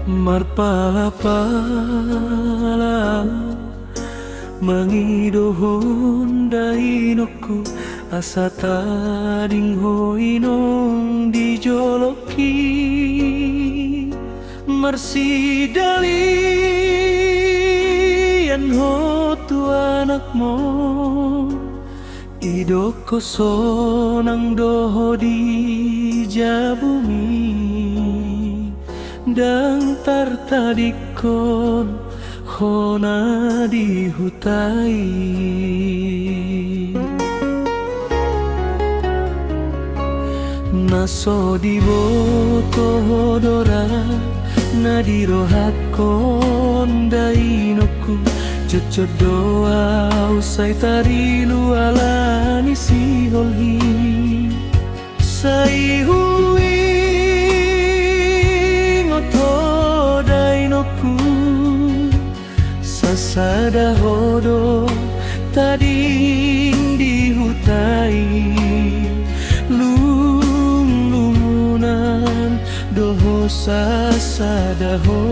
Marpala-pala mangidohon dainoku asa tading hoinong dijoloki marsidalian hotu anakmu idoko sonang doho di jabumi dang tartadikon hona dihutai naso diboto hodora nadirohakon dainoku cocot doa usai tarilu alani siholhi sai hui ngoto dainoku sasada hodo tading dihutai lumunan doho sasada ho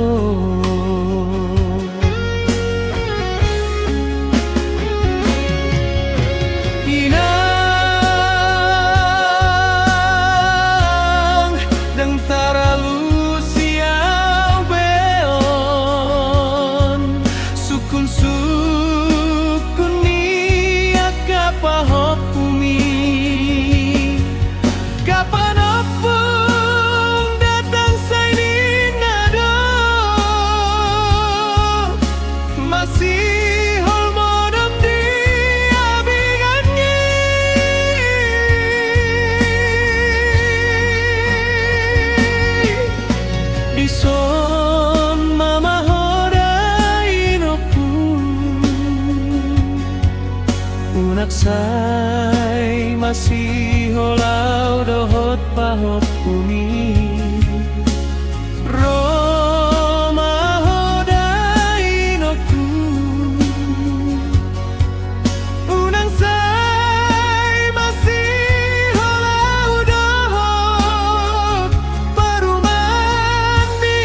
sai masih holau dohot pahot bumi Roma hodai noku unang sai masih holau dohot parumandi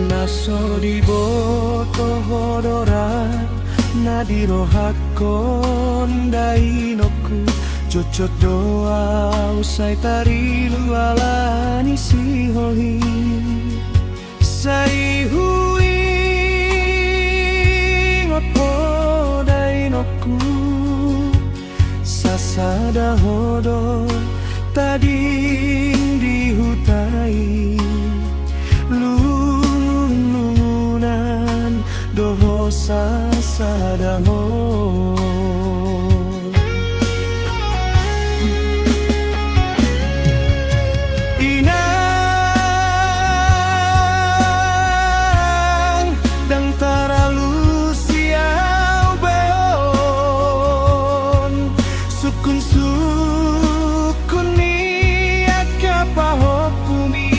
naso diboto hodora nadirohakon dainoku cocot doa usai tarilu alani siholhi sai hui ngopo dainoku sasada hodo tading dihutai doho sasada ho inang dang taralu siau beon sukun ni akapahop bumi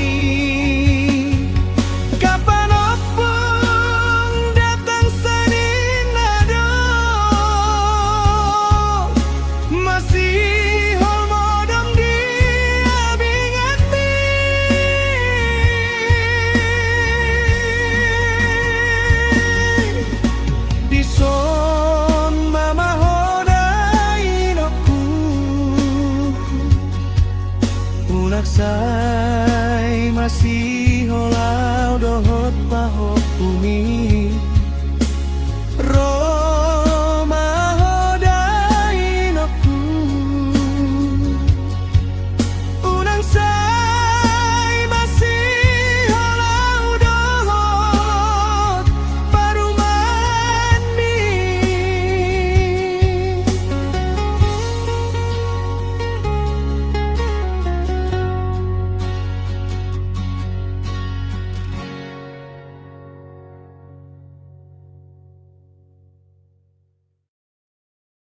sai masih